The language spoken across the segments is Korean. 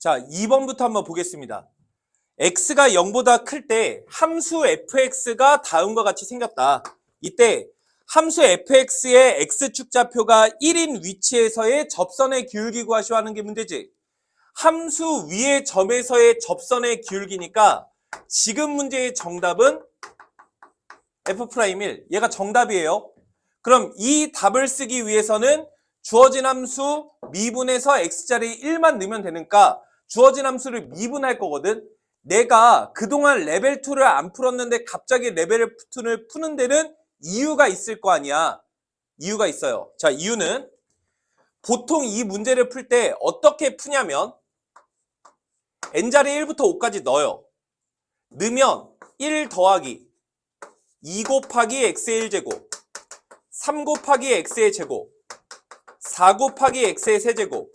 자, 2번부터 한번 보겠습니다. x가 0보다 클 때 함수 fx가 다음과 같이 생겼다. 이때 함수 fx의 x축좌표가 1인 위치에서의 접선의 기울기 구하시오 하는 게 문제지. 함수 위의 점에서의 접선의 기울기니까 지금 문제의 정답은 F'1. 얘가 정답이에요. 그럼 이 답을 쓰기 위해서는 주어진 함수 미분해서 x자리 1만 넣으면 되니까 주어진 함수를 미분할 거거든. 내가 그동안 레벨 2를 안 풀었는데 갑자기 레벨 2를 푸는 데는 이유가 있을 거 아니야. 이유가 있어요. 자, 이유는 보통 이 문제를 풀 때 어떻게 푸냐면 n자리 1부터 5까지 넣어요. 넣으면 1 더하기 2 곱하기 x의 1제곱 3 곱하기 x의 제곱 4 곱하기 x의 세제곱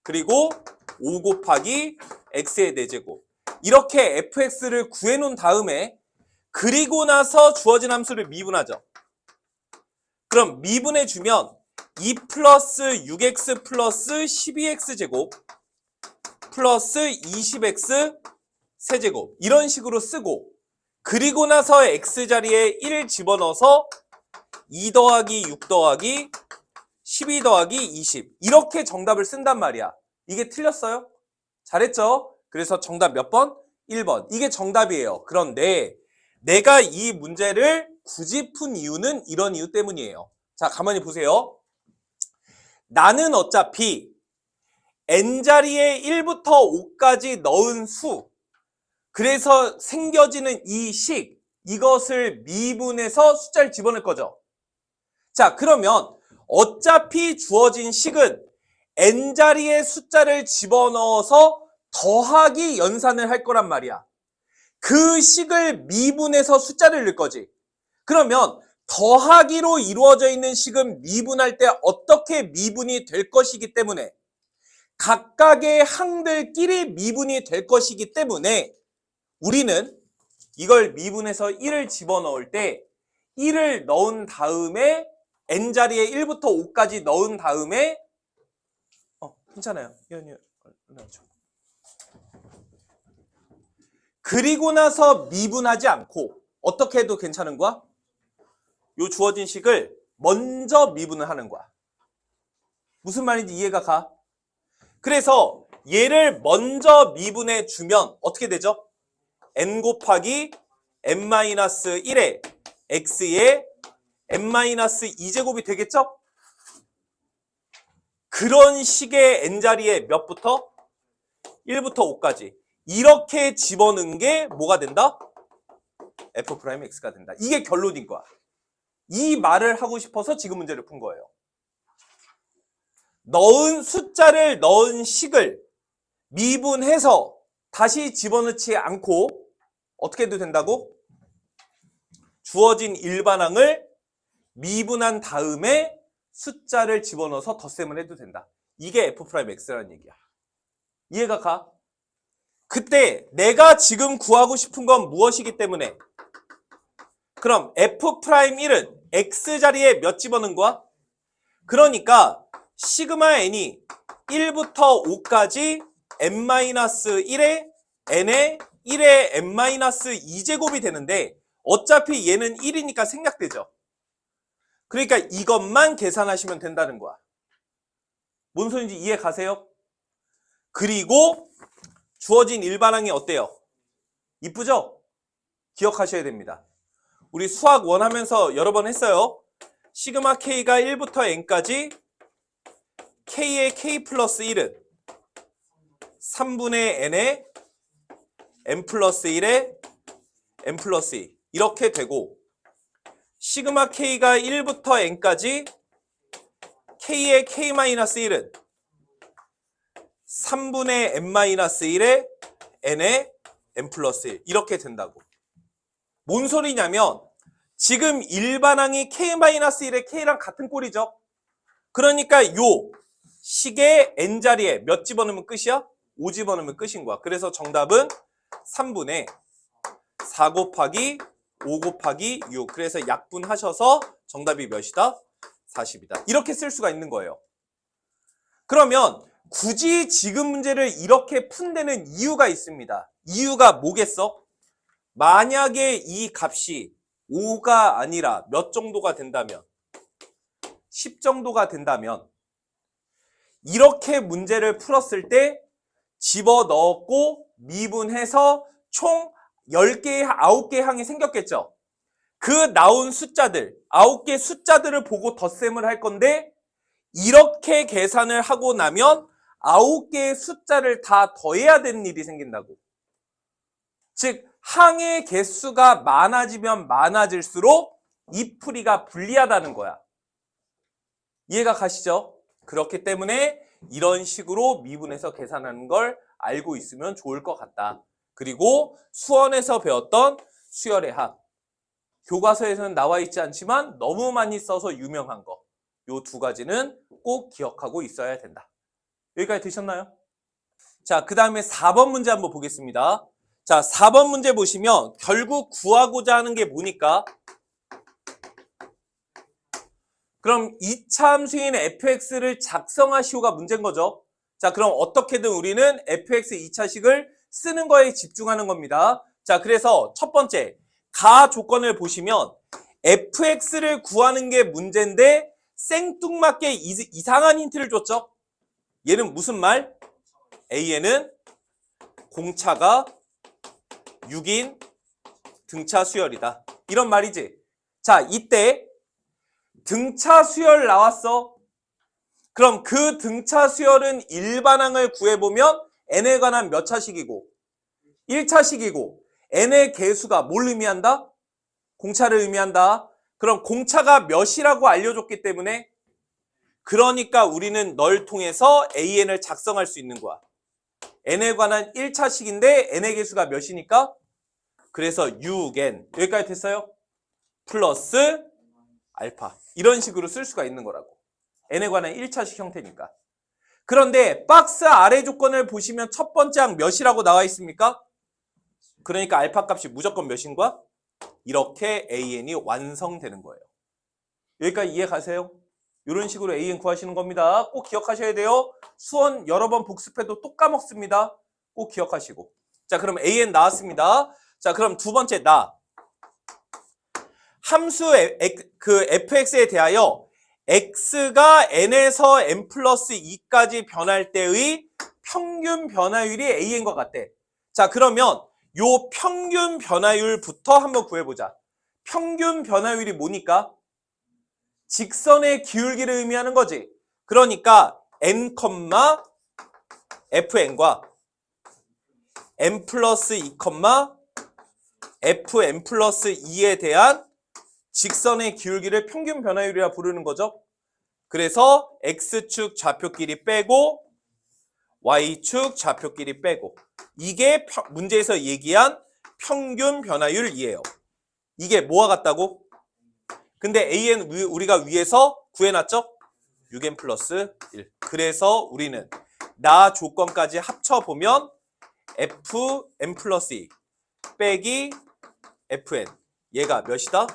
그리고 5 곱하기 x의 4제곱 이렇게 fx를 구해놓은 다음에 그리고 나서 주어진 함수를 미분하죠. 그럼 미분해주면 2 플러스 6x 플러스 12x 제곱 플러스 20x 세제곱 이런 식으로 쓰고 그리고 나서 x자리에 1 집어넣어서 2 더하기 6 더하기 12 더하기 20 이렇게 정답을 쓴단 말이야. 이게 틀렸어요? 잘했죠? 그래서 정답 몇 번? 1번. 이게 정답이에요. 그런데 내가 이 문제를 굳이 푼 이유는 이런 이유 때문이에요. 자, 가만히 보세요. 나는 어차피 n자리에 1부터 5까지 넣은 수 그래서 생겨지는 이 식 이것을 미분해서 숫자를 집어넣을 거죠. 자, 그러면 어차피 주어진 식은 n자리의 숫자를 집어넣어서 더하기 연산을 할 거란 말이야. 그 식을 미분해서 숫자를 넣을 거지. 그러면 더하기로 이루어져 있는 식은 미분할 때 어떻게 미분이 될 것이기 때문에 각각의 항들끼리 미분이 될 것이기 때문에 우리는 이걸 미분해서 1을 집어넣을 때 1을 넣은 다음에 n자리에 1부터 5까지 넣은 다음에 괜찮아요. 그리고 나서 미분하지 않고 어떻게 해도 괜찮은 거야? 요 주어진 식을 먼저 미분을 하는 거야. 무슨 말인지 이해가 가? 그래서 얘를 먼저 미분해 주면 어떻게 되죠? n 곱하기 n-1의 x의 n-2제곱이 되겠죠? 그런 식의 n자리에 몇부터? 1부터 5까지 이렇게 집어넣은 게 뭐가 된다? F'X가 된다. 이게 결론인 거야. 이 말을 하고 싶어서 지금 문제를 푼 거예요. 숫자를 넣은 식을 미분해서 다시 집어넣지 않고 어떻게 해도 된다고? 주어진 일반항을 미분한 다음에 숫자를 집어넣어서 덧셈을 해도 된다. 이게 F'X라는 얘기야. 이해가 가? 그때 내가 지금 구하고 싶은 건 무엇이기 때문에 그럼 F'1은 X자리에 몇 집어넣은 거야? 그러니까 시그마 n이 1부터 5까지 n-1의 n의 1의 n-2제곱이 되는데 어차피 얘는 1이니까 생략되죠. 그러니까 이것만 계산하시면 된다는 거야. 뭔 소리인지 이해 가세요? 그리고 주어진 일반항이 어때요? 이쁘죠? 기억하셔야 됩니다. 우리 수학 1 하면서 여러 번 했어요. 시그마 k가 1부터 n까지 k의 k 플러스 1은 3분의 n의 n 플러스 1의 n 플러스 2 이렇게 되고 시그마 k가 1부터 n까지 k의 k-1은 3분의 n-1의 n의 n 플러스 1 이렇게 된다고. 뭔 소리냐면 지금 일반항이 k-1의 k랑 같은 꼴이죠. 그러니까 요 식의 n자리에 몇 집어넣으면 끝이야? 5 집어넣으면 끝인 거야. 그래서 정답은 3분의 4 곱하기 5 곱하기 6. 그래서 약분하셔서 정답이 몇이다? 40이다. 이렇게 쓸 수가 있는 거예요. 그러면 굳이 지금 문제를 이렇게 푼데는 이유가 있습니다. 이유가 뭐겠어? 만약에 이 값이 5가 아니라 몇 정도가 된다면 10 정도가 된다면 이렇게 문제를 풀었을 때 집어넣었고 미분해서 총 10개의 9개의 항이 생겼겠죠. 그 나온 숫자들 9개 숫자들을 보고 덧셈을 할 건데 이렇게 계산을 하고 나면 9개의 숫자를 다 더해야 되는 일이 생긴다고. 즉 항의 개수가 많아지면 많아질수록 이 풀이가 불리하다는 거야. 이해가 가시죠? 그렇기 때문에 이런 식으로 미분해서 계산하는 걸 알고 있으면 좋을 것 같다. 그리고 수원에서 배웠던 수열의 합. 교과서에서는 나와 있지 않지만 너무 많이 써서 유명한 거. 요 두 가지는 꼭 기억하고 있어야 된다. 여기까지 되셨나요? 자, 그 다음에 4번 문제 한번 보겠습니다. 자, 4번 문제 보시면 결국 구하고자 하는 게 뭐니까? 그럼 2차 함수인 fx를 작성하시오가 문제인 거죠. 자, 그럼 어떻게든 우리는 fx 2차식을 쓰는 거에 집중하는 겁니다. 자, 그래서 첫 번째, 가 조건을 보시면 fx를 구하는 게 문제인데 생뚱맞게 이상한 힌트를 줬죠. 얘는 무슨 말? a에는 공차가 6인 등차 수열이다. 이런 말이지. 자, 이때 등차 수열 나왔어. 그럼 그 등차 수열은 일반항을 구해보면 n에 관한 몇 차식이고 1차식이고 n의 개수가 뭘 의미한다? 공차를 의미한다. 그럼 공차가 몇이라고 알려줬기 때문에 그러니까 우리는 널 통해서 AN을 작성할 수 있는 거야. n에 관한 1차식인데 n의 개수가 몇이니까? 그래서 6n 여기까지 됐어요? 플러스 알파 이런 식으로 쓸 수가 있는 거라고. n에 관한 1차식 형태니까. 그런데 박스 아래 조건을 보시면 첫 번째 항 몇이라고 나와 있습니까? 그러니까 알파 값이 무조건 몇인 거야? 이렇게 AN이 완성되는 거예요. 여기까지 이해 가세요? 이런 식으로 AN 구하시는 겁니다. 꼭 기억하셔야 돼요. 수원 여러 번 복습해도 또 까먹습니다. 꼭 기억하시고. 자, 그럼 AN 나왔습니다. 자, 그럼 두 번째 나. 함수 그 fx에 대하여 x가 n에서 n 플러스 2까지 변할 때의 평균 변화율이 AN과 같대. 자, 그러면 요 평균 변화율부터 한번 구해보자. 평균 변화율이 뭐니까? 직선의 기울기를 의미하는 거지. 그러니까 n, fn과 n 플러스 2, fn 플러스 2에 대한 직선의 기울기를 평균 변화율이라 부르는 거죠. 그래서 x축 좌표끼리 빼고 y축 좌표끼리 빼고 이게 문제에서 얘기한 평균 변화율이에요. 이게 뭐와 같다고? 근데 AN 우리가 위에서 구해놨죠? 6n 플러스 1. 그래서 우리는 나 조건까지 합쳐보면 fn 플러스 2 빼기 fn 얘가 몇이다?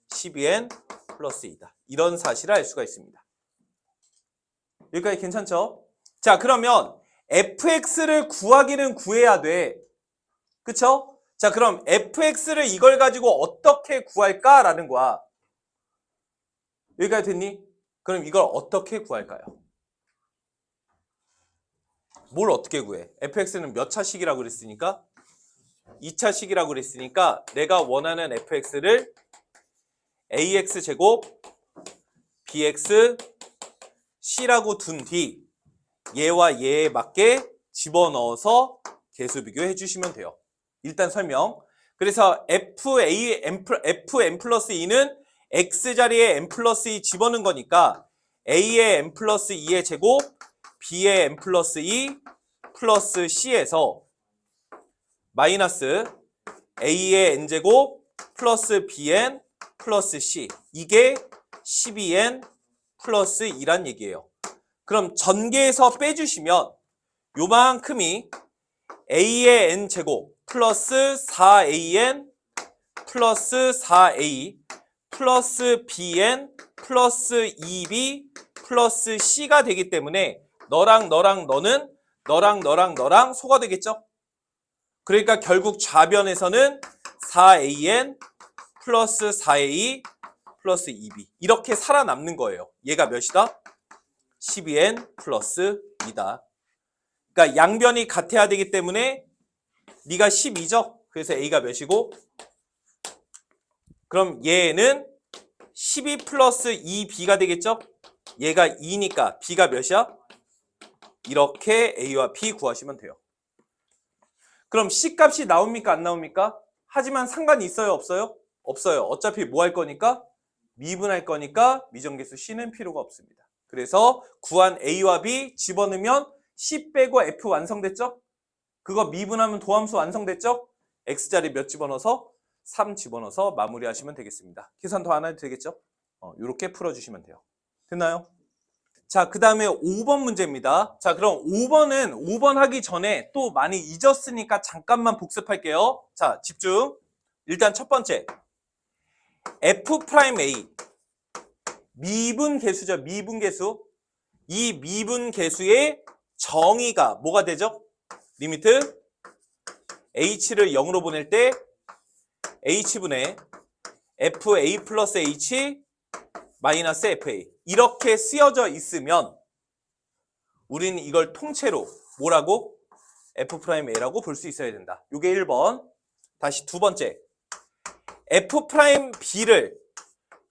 12n 플러스 2다. 이런 사실을 알 수가 있습니다. 여기까지 괜찮죠? 자, 그러면 fx를 구하기는 구해야 돼. 그쵸? 자, 그럼 fx를 이걸 가지고 어떻게 구할까라는 거야. 여기까지 됐니? 그럼 이걸 어떻게 구할까요? 뭘 어떻게 구해? fx는 몇 차식이라고 그랬으니까? 2차식이라고 그랬으니까 내가 원하는 fx를 ax제곱 bx c라고 둔 뒤 얘와 얘에 맞게 집어넣어서 개수 비교해 주시면 돼요. 일단 설명. 그래서 fn 플러스 2는 x자리에 n 플러스 2 집어넣은 거니까 a의 n 플러스 2의 제곱 b의 n 플러스 2 플러스 c에서 마이너스 a의 n제곱 플러스 bn 플러스 c 이게 12n 플러스 2란 얘기예요. 그럼 전개해서 빼주시면 요만큼이 a의 n제곱 플러스 4an 플러스 4a 플러스 bn 플러스 2b 플러스 c가 되기 때문에 너랑 너랑 너는 너랑 너랑 너랑 소가 되겠죠? 그러니까 결국 좌변에서는 4an 플러스 4a 플러스 2b 이렇게 살아남는 거예요. 얘가 몇이다? 12n 플러스 2다. 그러니까 양변이 같아야 되기 때문에 네가 12죠? 그래서 a가 몇이고 그럼 얘는 12 플러스 2b가 되겠죠? 얘가 2니까 b가 몇이야? 이렇게 a와 b 구하시면 돼요. 그럼 c 값이 나옵니까? 안 나옵니까? 하지만 상관이 있어요? 없어요? 없어요. 어차피 뭐 할 거니까? 미분할 거니까 미정계수 c는 필요가 없습니다. 그래서 구한 a와 b 집어넣으면 c 빼고 f 완성됐죠? 그거 미분하면 도함수 완성됐죠? x자리 몇 집어넣어서? 3 집어넣어서 마무리하시면 되겠습니다. 계산 더 안 해도 되겠죠? 이렇게 풀어주시면 돼요. 됐나요? 자, 그 다음에 5번 문제입니다. 자, 그럼 5번 하기 전에 또 많이 잊었으니까 잠깐만 복습할게요. 자, 집중. 일단 첫 번째. F'A. 미분계수죠. 미분계수. 이 미분계수의 정의가 뭐가 되죠? 리미트 H를 0으로 보낼 때 H분의 FA 플러스 H 마이너스 FA 이렇게 쓰여져 있으면 우리는 이걸 통째로 뭐라고? F'A라고 볼 수 있어야 된다. 이게 1번. 다시 두 번째. F'B를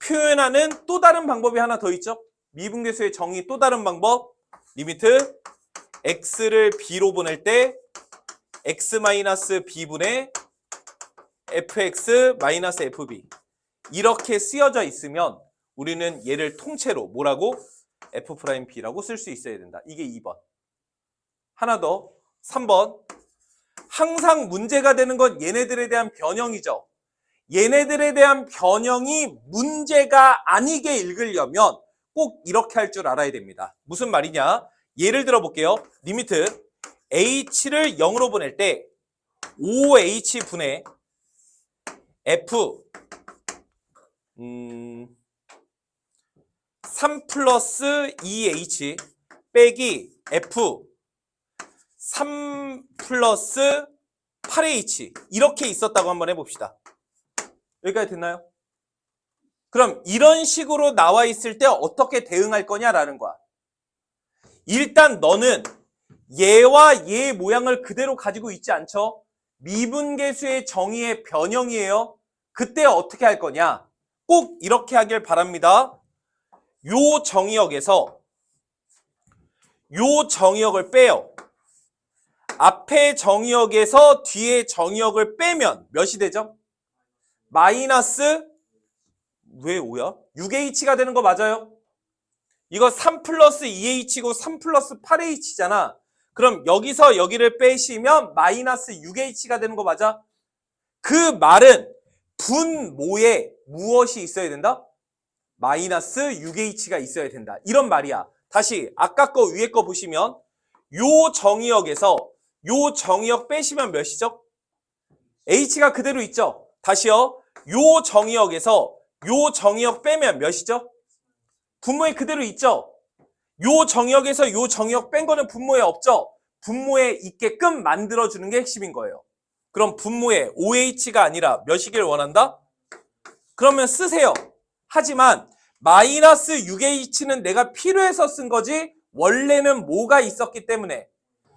표현하는 또 다른 방법이 하나 더 있죠? 미분계수의 정의 또 다른 방법. 리미트 X를 B로 보낼 때 X-B분의 fx-fb 이렇게 쓰여져 있으면 우리는 얘를 통째로 뭐라고? F'B라고 쓸 수 있어야 된다. 이게 2번. 하나 더. 3번. 항상 문제가 되는 건 얘네들에 대한 변형이죠. 얘네들에 대한 변형이 문제가 아니게 읽으려면 꼭 이렇게 할 줄 알아야 됩니다. 무슨 말이냐? 예를 들어 볼게요. 리미트 h를 0으로 보낼 때 5h분의 f 3 플러스 2h 빼기 f 3 플러스 8h 이렇게 있었다고 한번 해봅시다. 여기까지 됐나요? 그럼 이런 식으로 나와 있을 때 어떻게 대응할 거냐라는 거야. 일단 너는 얘와 얘의 모양을 그대로 가지고 있지 않죠? 미분계수의 정의의 변형이에요. 그때 어떻게 할 거냐? 꼭 이렇게 하길 바랍니다. 요 정의역에서 요 정의역을 빼요. 앞에 정의역에서 뒤에 정의역을 빼면 몇이 되죠? 마이너스 왜 5야? 6h가 되는 거 맞아요? 이거 3 플러스 2h고 3 플러스 8h잖아. 그럼 여기서 여기를 빼시면 마이너스 6h가 되는 거 맞아? 그 말은 분모에 무엇이 있어야 된다? 마이너스 6h가 있어야 된다. 이런 말이야. 다시 아까 거 위에 거 보시면 요 정의역에서 요 정의역 빼시면 몇이죠? h가 그대로 있죠? 다시요. 요 정의역에서 요 정의역 빼면 몇이죠? 분모에 그대로 있죠? 요 정의역에서 요 정의역 뺀 거는 분모에 없죠? 분모에 있게끔 만들어주는 게 핵심인 거예요. 그럼 분모에 OH가 아니라 몇이길 원한다? 그러면 쓰세요. 하지만 마이너스 6H는 내가 필요해서 쓴 거지 원래는 뭐가 있었기 때문에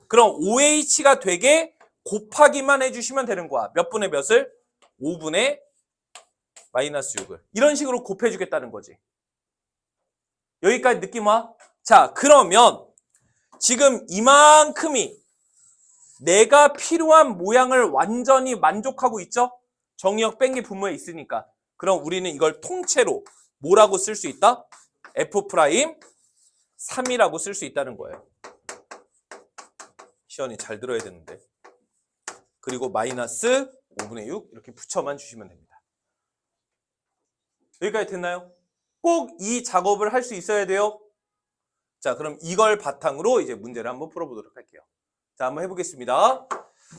그럼 OH가 되게 곱하기만 해주시면 되는 거야. 몇 분의 몇을? 5분의 마이너스 6을. 이런 식으로 곱해주겠다는 거지. 여기까지 느낌 와? 자, 그러면 지금 이만큼이 내가 필요한 모양을 완전히 만족하고 있죠? 정의역 뺀 게 분모에 있으니까. 그럼 우리는 이걸 통째로 뭐라고 쓸 수 있다? F'3이라고 쓸 수 있다는 거예요. 시연이 잘 들어야 되는데. 그리고 마이너스 5분의 6 이렇게 붙여만 주시면 됩니다. 여기까지 됐나요? 꼭 이 작업을 할 수 있어야 돼요. 자, 그럼 이걸 바탕으로 이제 문제를 한번 풀어보도록 할게요. 자, 한번 해보겠습니다.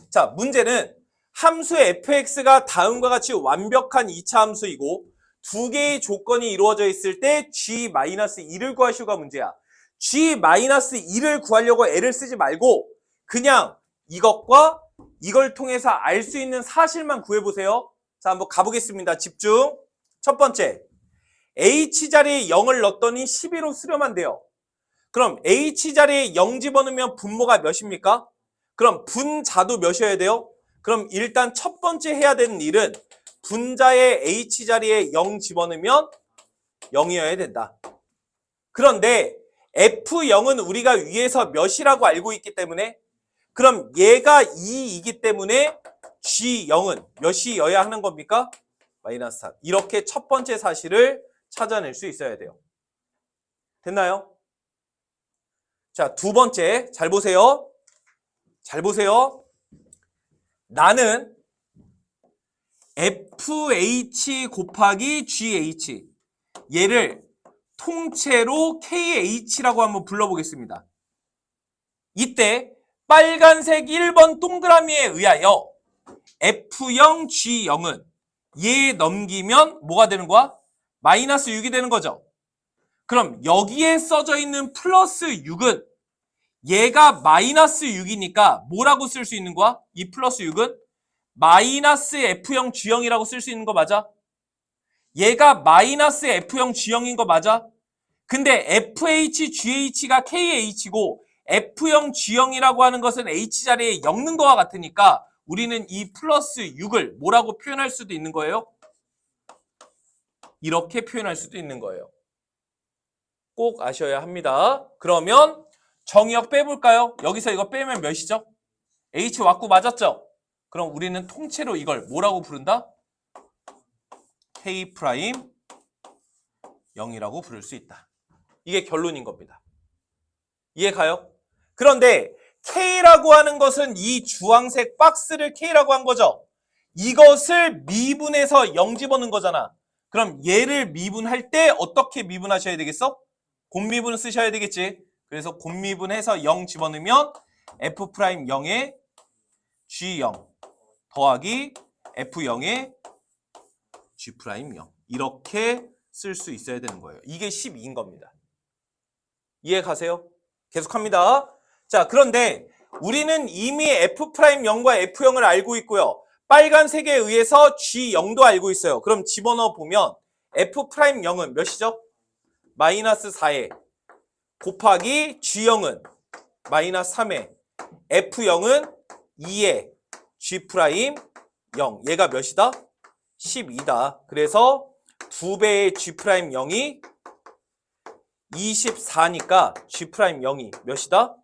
자, 문제는 함수 fx가 다음과 같이 완벽한 2차 함수이고 두 개의 조건이 이루어져 있을 때 g-1을 구하시오가 문제야. G-2를 구하려고 L을 쓰지 말고 그냥 이것과 이걸 통해서 알 수 있는 사실만 구해보세요. 자, 한번 가보겠습니다. 집중. 첫 번째, H자리에 0을 넣었더니 12로 수렴한 돼요. 그럼 H자리에 0 집어넣으면 분모가 몇입니까? 그럼 분자도 몇이어야 돼요? 그럼 일단 첫 번째 해야 되는 일은 분자의 H자리에 0 집어넣으면 0이어야 된다. 그런데 F0은 우리가 위에서 몇이라고 알고 있기 때문에 그럼 얘가 2이기 때문에 G0은 몇이어야 하는 겁니까? 마이너스 3. 이렇게 첫 번째 사실을 찾아낼 수 있어야 돼요. 됐나요? 자, 두 번째 잘 보세요. 잘 보세요. 나는 FH 곱하기 GH 얘를 통째로 KH라고 한번 불러보겠습니다. 이때 빨간색 1번 동그라미에 의하여 F0, G0은 얘 넘기면 뭐가 되는 거야? 마이너스 6이 되는 거죠. 그럼 여기에 써져 있는 플러스 6은 얘가 마이너스 6이니까 뭐라고 쓸 수 있는 거야? 이 플러스 6은 마이너스 F0, G0이라고 쓸 수 있는 거 맞아? 얘가 마이너스 F0, G0인 거 맞아? 근데 FH, GH가 KH고 F0, G0이라고 하는 것은 H자리에 0 넣는 거와 같으니까 우리는 이 플러스 6을 뭐라고 표현할 수도 있는 거예요? 이렇게 표현할 수도 있는 거예요. 꼭 아셔야 합니다. 그러면 정의역 빼볼까요? 여기서 이거 빼면 몇이죠? H 왁구 맞았죠? 그럼 우리는 통째로 이걸 뭐라고 부른다? K 프라임 0이라고 부를 수 있다. 이게 결론인 겁니다. 이해 가요? 그런데 K라고 하는 것은 이 주황색 박스를 K라고 한 거죠. 이것을 미분해서 0 집어넣은 거잖아. 그럼 얘를 미분할 때 어떻게 미분하셔야 되겠어? 곱미분을 쓰셔야 되겠지. 그래서 곱미분해서 0 집어넣으면 F'0에 G0 더하기 F0에 G'0 이렇게 쓸 수 있어야 되는 거예요. 이게 12인 겁니다. 이해 가세요? 계속합니다. 자, 그런데 우리는 이미 F'0과 F0을 알고 있고요. 빨간색에 의해서 G0도 알고 있어요. 그럼 집어넣어 보면 F'0은 몇이죠? 마이너스 4에 곱하기 G0은 마이너스 3에 F0은 2에 G'0 얘가 몇이다? 12다. 그래서 2배의 G'0이 24니까 G'0이 몇이다?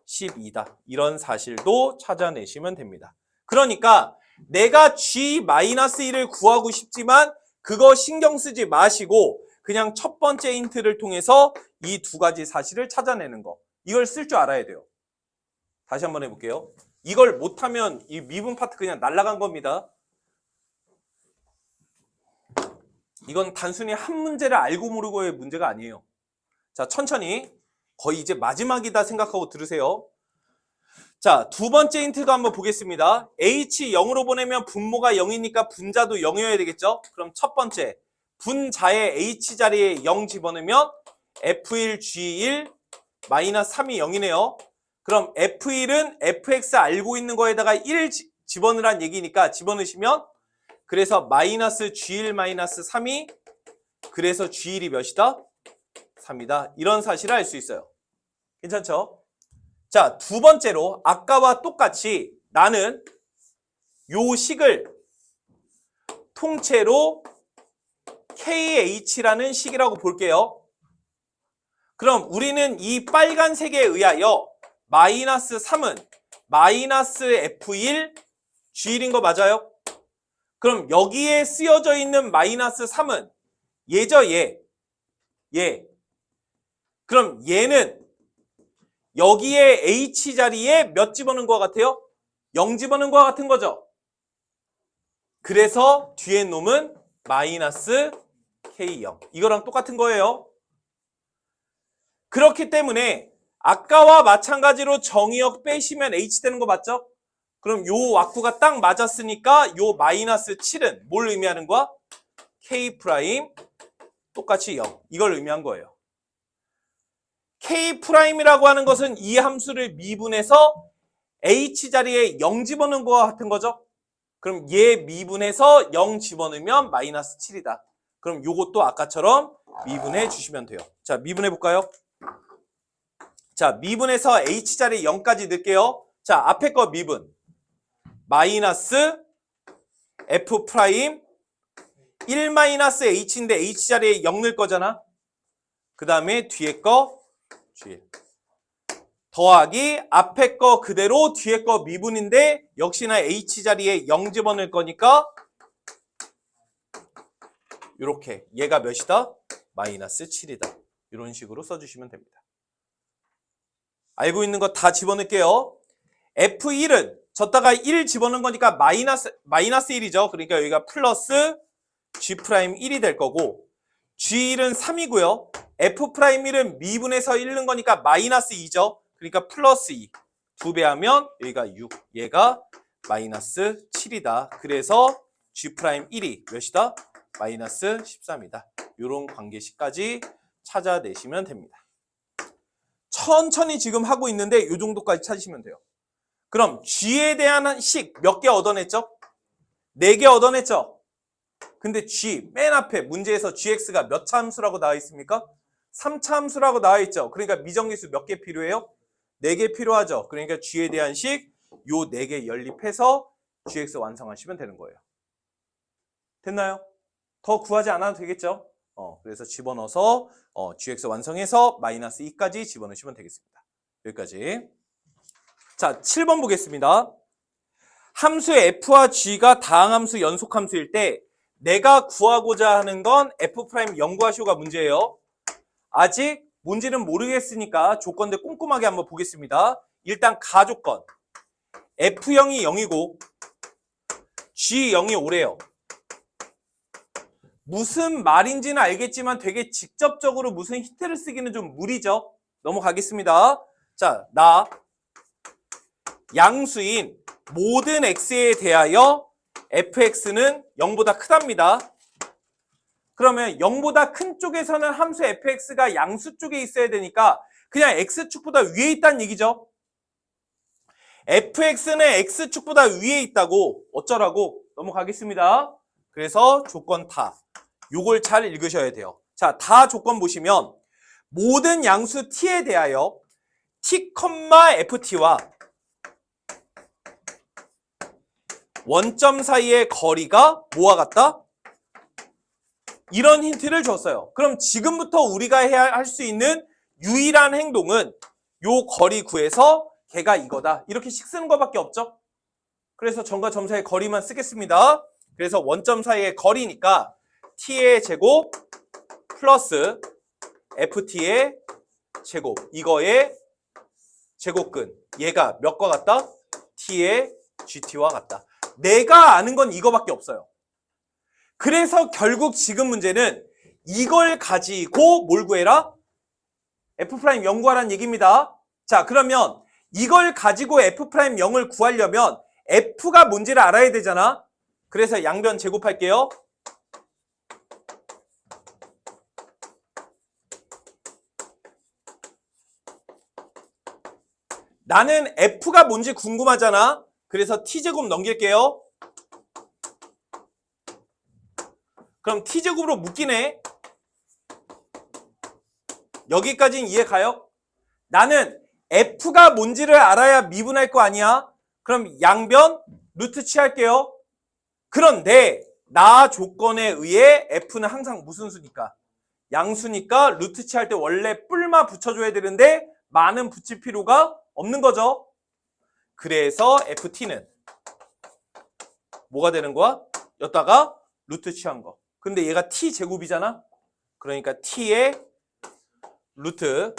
12다. 이런 사실도 찾아내시면 됩니다. 그러니까 내가 G-1을 구하고 싶지만 그거 신경 쓰지 마시고 그냥 첫 번째 힌트를 통해서 이 두 가지 사실을 찾아내는 거. 이걸 쓸 줄 알아야 돼요. 다시 한번 해볼게요. 이걸 못하면 이 미분 파트 그냥 날아간 겁니다. 이건 단순히 한 문제를 알고 모르고의 문제가 아니에요. 자, 천천히. 거의 이제 마지막이다 생각하고 들으세요. 자, 두 번째 힌트도 한번 보겠습니다. H 0으로 보내면 분모가 0이니까 분자도 0이어야 되겠죠? 그럼 첫 번째, 분자의 H자리에 0 집어넣으면 F1, G1, 마이너스 3이 0이네요. 그럼 F1은 FX 알고 있는 거에다가 1 집어넣으란 얘기니까 집어넣으시면 그래서 마이너스 G1 마이너스 3이 그래서 G1이 몇이다? 3이다. 이런 사실을 알 수 있어요. 괜찮죠? 자, 두 번째로 아까와 똑같이 나는 요 식을 통째로 KH라는 식이라고 볼게요. 그럼 우리는 이 빨간색에 의하여 마이너스 3은 마이너스 F1 G1인 거 맞아요? 그럼 여기에 쓰여져 있는 마이너스 3은 얘죠, 얘. 그럼 얘는 여기에 H자리에 몇 집어넣은 것 같아요? 0 집어넣은 것 같은 거죠. 그래서 뒤에 놈은 마이너스 K0. 이거랑 똑같은 거예요. 그렇기 때문에 아까와 마찬가지로 정의역 빼시면 H 되는 거 맞죠? 그럼 요 왁구가 딱 맞았으니까 요 마이너스 7은 뭘 의미하는 거야? K 프라임 똑같이 0. 이걸 의미한 거예요. K'이라고 하는 것은 이 함수를 미분해서 H자리에 0 집어넣은 거와 같은 거죠. 그럼 얘 미분해서 0 집어넣으면 마이너스 7이다. 그럼 요것도 아까처럼 미분해 주시면 돼요. 자, 미분해 볼까요? 자, 미분해서 H자리에 0까지 넣을게요. 자, 앞에 거 미분. 마이너스 F 프라임 1 마이너스 H인데 H자리에 0 넣을 거잖아. 그 다음에 뒤에 거 뒤에 더하기 앞에 거 그대로 뒤에 거 미분인데 역시나 H자리에 0 집어넣을 거니까 이렇게 얘가 몇이다? 마이너스 7이다. 이런 식으로 써주시면 됩니다. 알고 있는 거 다 집어넣을게요. F1은 졌다가 1 집어넣은 거니까 마이너스 1이죠. 그러니까 여기가 플러스 G'1이 될 거고 G1은 3이고요. F'1은 미분해서 1 넣은 거니까 마이너스 2죠. 그러니까 플러스 2. 2배 하면 여기가 6. 얘가 마이너스 7이다. 그래서 G'1이 몇이다? 마이너스 13이다. 이런 관계식까지 찾아내시면 됩니다. 천천히 지금 하고 있는데 이 정도까지 찾으시면 돼요. 그럼 G에 대한 식 몇 개 얻어냈죠? 4개 얻어냈죠? 근데 G 맨 앞에 문제에서 GX가 몇 차 함수라고 나와 있습니까? 3차 함수라고 나와 있죠. 그러니까 미정계수 몇 개 필요해요? 4개 필요하죠. 그러니까 G에 대한 식 요 4개 연립해서 GX 완성하시면 되는 거예요. 됐나요? 더 구하지 않아도 되겠죠? 그래서 집어넣어서 GX 완성해서 마이너스 2까지 집어넣으시면 되겠습니다. 여기까지. 자, 7번 보겠습니다. 함수 F와 G가 다항함수 연속함수일 때 내가 구하고자 하는 건 F' 0 구하시오가 문제예요. 아직 뭔지는 모르겠으니까 조건들 꼼꼼하게 한번 보겠습니다. 일단 가조건. F0이 0이고 G0이 5래요. 무슨 말인지는 알겠지만 되게 직접적으로 무슨 힌트를 쓰기는 좀 무리죠. 넘어가겠습니다. 자, 양수인 모든 x에 대하여 fx는 0보다 크답니다. 그러면 0보다 큰 쪽에서는 함수 fx가 양수 쪽에 있어야 되니까 그냥 x축보다 위에 있다는 얘기죠. fx는 x축보다 위에 있다고 어쩌라고 넘어가겠습니다. 그래서 조건 다 요걸 잘 읽으셔야 돼요. 자, 다 조건 보시면 모든 양수 t에 대하여 t, ft와 원점 사이의 거리가 뭐와 같다? 이런 힌트를 줬어요. 그럼 지금부터 우리가 할 수 있는 유일한 행동은 요 거리 구해서 걔가 이거다. 이렇게 식 쓰는 것밖에 없죠? 그래서 점과 점 사이의 거리만 쓰겠습니다. 그래서 원점 사이의 거리니까 t의 제곱 플러스 ft의 제곱. 이거의 제곱근. 얘가 몇과 같다? t의 gt와 같다. 내가 아는 건 이거밖에 없어요. 그래서 결국 지금 문제는 이걸 가지고 뭘 구해라? F'0 구하라는 얘기입니다. 자, 그러면 이걸 가지고 F'0을 구하려면 F가 뭔지를 알아야 되잖아. 그래서 양변 제곱할게요. 나는 F가 뭔지 궁금하잖아. 그래서 T제곱 넘길게요. 그럼 T제곱으로 묶이네. 여기까지는 이해 가요? 나는 F가 뭔지를 알아야 미분할 거 아니야? 그럼 양변 루트 취할게요. 그런데 나 조건에 의해 F는 항상 무슨 수니까? 양수니까 루트 취할 때 원래 뿔만 붙여줘야 되는데 많은 붙일 필요가 없는 거죠. 그래서 FT는 뭐가 되는 거야? 여기다가 루트 취한 거. 근데 얘가 T제곱이잖아? 그러니까 T의 루트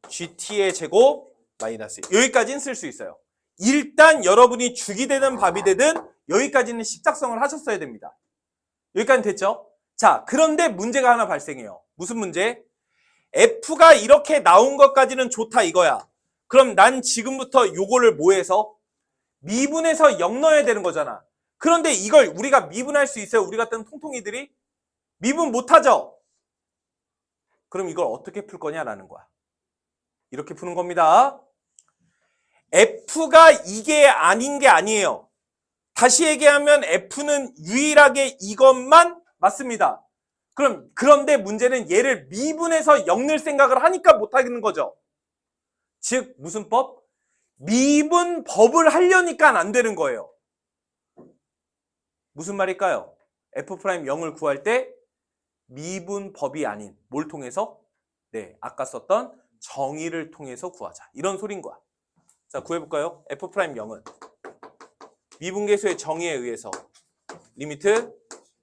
GT의 제곱 마이너스 여기까지는 쓸 수 있어요. 일단 여러분이 죽이 되든 밥이 되든 여기까지는 식작성을 하셨어야 됩니다. 여기까지는 됐죠? 자, 그런데 문제가 하나 발생해요. 무슨 문제? F가 이렇게 나온 것까지는 좋다 이거야. 그럼 난 지금부터 요거를 뭐 해서? 미분해서 0 넣어야 되는 거잖아. 그런데 이걸 우리가 미분할 수 있어요? 우리 같은 통통이들이? 미분 못하죠? 그럼 이걸 어떻게 풀 거냐라는 거야. 이렇게 푸는 겁니다. F가 이게 아닌 게 아니에요. 다시 얘기하면 F는 유일하게 이것만 맞습니다. 그런데 문제는 얘를 미분해서 엮는 생각을 하니까 못하겠는 거죠. 즉 무슨 법? 미분법을 하려니까 안 되는 거예요. 무슨 말일까요? F'0을 구할 때 미분법이 아닌 뭘 통해서? 네, 아까 썼던 정의를 통해서 구하자. 이런 소린 거야. 자, 구해볼까요? F'0은 미분계수의 정의에 의해서 리미트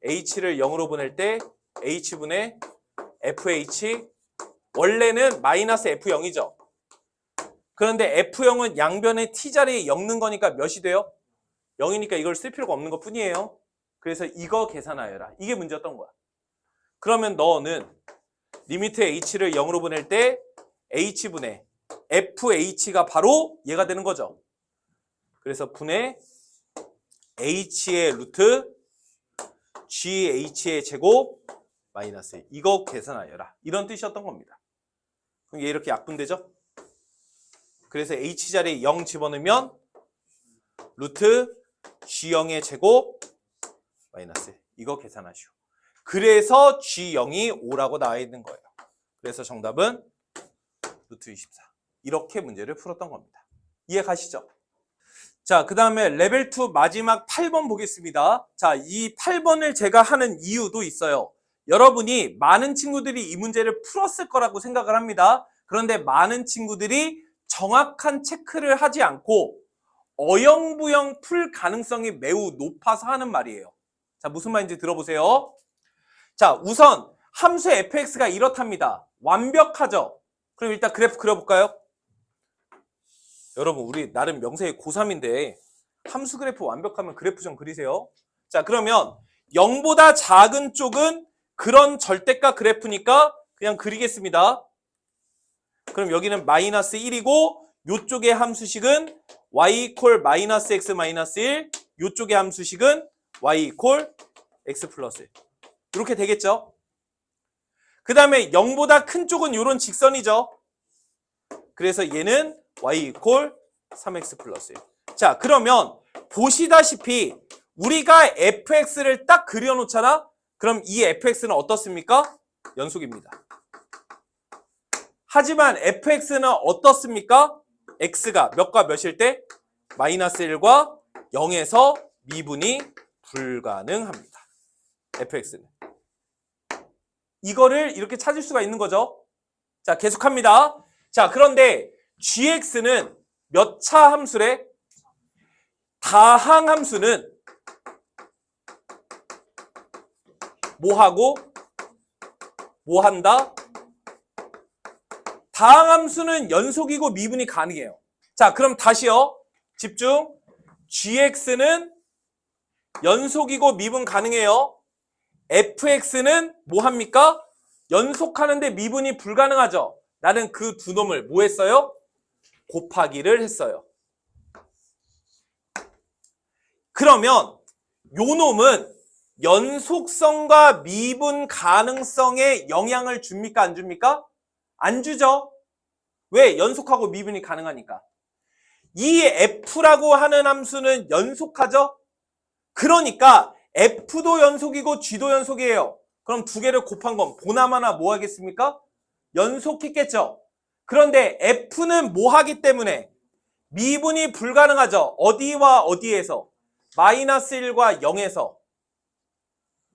h를 0으로 보낼 때 h분의 fh 원래는 마이너스 f0이죠. 그런데 f0은 양변의 t자리에 엮는 거니까 몇이 돼요? 0이니까 이걸 쓸 필요가 없는 것 뿐이에요. 그래서 이거 계산하여라. 이게 문제였던 거야. 그러면 너는 리미트 h를 0으로 보낼 때 h분의 fh가 바로 얘가 되는 거죠. 그래서 분의 h의 루트gh의 제곱 마이너스 이거 계산하여라. 이런 뜻이었던 겁니다. 그럼 얘 이렇게 약분되죠? 그래서 h자리에 0 집어넣으면 루트 g0의 제곱 마이너스 이거 계산하시오. 그래서 g0이 5라고 나와 있는 거예요. 그래서 정답은 루트 24. 이렇게 문제를 풀었던 겁니다. 이해 가시죠? 자, 그 다음에 레벨 2 마지막 8번 보겠습니다. 자, 이 8번을 제가 하는 이유도 있어요. 여러분이 많은 친구들이 이 문제를 풀었을 거라고 생각을 합니다. 그런데 많은 친구들이 정확한 체크를 하지 않고 어영부영 풀 가능성이 매우 높아서 하는 말이에요. 자, 무슨 말인지 들어보세요. 자, 우선 함수 fx가 이렇답니다. 완벽하죠? 그럼 일단 그래프 그려볼까요? 여러분 우리 나름 명세의 고3인데 함수 그래프 완벽하면 그래프 좀 그리세요. 자, 그러면 0보다 작은 쪽은 그런 절대값 그래프니까 그냥 그리겠습니다. 그럼 여기는 마이너스 1이고 요쪽의 함수식은 y 이퀄 마이너스 x 마이너스 1, 요쪽의 함수식은 y 이퀄 x 플러스 1. 이렇게 되겠죠? 그 다음에 0보다 큰 쪽은 이런 직선이죠. 그래서 얘는 y 이퀄 3x 플러스 1. 자, 그러면 보시다시피 우리가 fx를 딱 그려놓잖아? 그럼 이 fx는 어떻습니까? 연속입니다. 하지만 fx는 어떻습니까? x가 몇과 몇일 때? 마이너스 1과 0에서 미분이 불가능합니다. fx는. 이거를 이렇게 찾을 수가 있는 거죠. 자, 계속합니다. 자, 그런데 gx는 몇 차 함수래? 다항 함수는 뭐하고 뭐한다? 다항 함수는 연속이고 미분이 가능해요. 자, 그럼 다시요. 집중. gx는 연속이고 미분 가능해요. fx는 뭐합니까? 연속하는데 미분이 불가능하죠. 나는 그 두 놈을 뭐 했어요? 곱하기를 했어요. 그러면 요 놈은 연속성과 미분 가능성에 영향을 줍니까? 안 줍니까? 안 주죠. 왜? 연속하고 미분이 가능하니까. 이 f라고 하는 함수는 연속하죠? 그러니까 f도 연속이고 g도 연속이에요. 그럼 두 개를 곱한 건 보나마나 뭐 하겠습니까? 연속했겠죠. 그런데 f는 뭐 하기 때문에 미분이 불가능하죠. 어디와 어디에서? 마이너스 1과 0에서.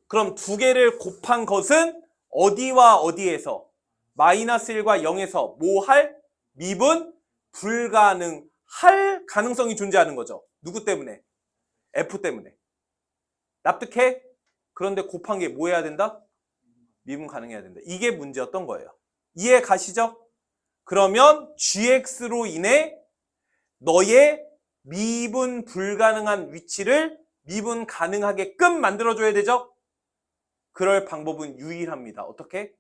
그럼 두 개를 곱한 것은 어디와 어디에서? 마이너스 1과 0에서 뭐 할? 미분 불가능할 가능성이 존재하는 거죠. 누구 때문에? f 때문에. 납득해? 그런데 곱한 게 뭐 해야 된다? 미분 가능해야 된다. 이게 문제였던 거예요. 이해 가시죠? 그러면 gx로 인해 너의 미분 불가능한 위치를 미분 가능하게끔 만들어줘야 되죠? 그럴 방법은 유일합니다. 어떻게?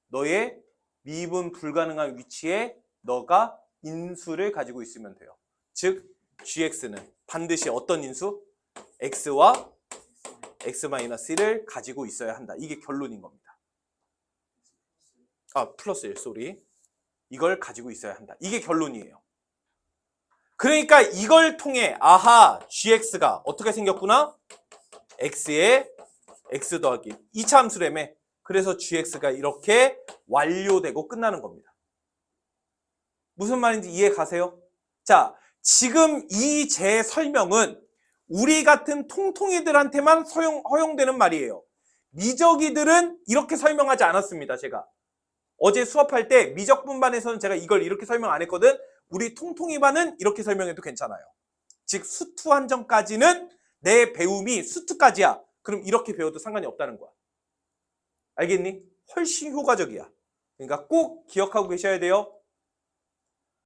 너의 미분 불가능한 위치에 너가 인수를 가지고 있으면 돼요. 즉 gx는 반드시 어떤 인수? x와 x-1을 가지고 있어야 한다. 이게 결론인 겁니다. 아, 플러스 1, 쏘리. 이걸 가지고 있어야 한다. 이게 결론이에요. 그러니까 이걸 통해 아하 gx가 어떻게 생겼구나? x에 x 더하기 2차 함수라며. 그래서 gx가 이렇게 완료되고 끝나는 겁니다. 무슨 말인지 이해 가세요? 자, 지금 이 제 설명은 우리 같은 통통이들한테만 허용되는 말이에요. 미적이들은 이렇게 설명하지 않았습니다. 제가 어제 수업할 때 미적분반에서는 제가 이걸 이렇게 설명 안 했거든. 우리 통통이반은 이렇게 설명해도 괜찮아요. 즉 수투 한정까지는 내 배움이 수투까지야. 그럼 이렇게 배워도 상관이 없다는 거야. 알겠니? 훨씬 효과적이야. 그러니까 꼭 기억하고 계셔야 돼요.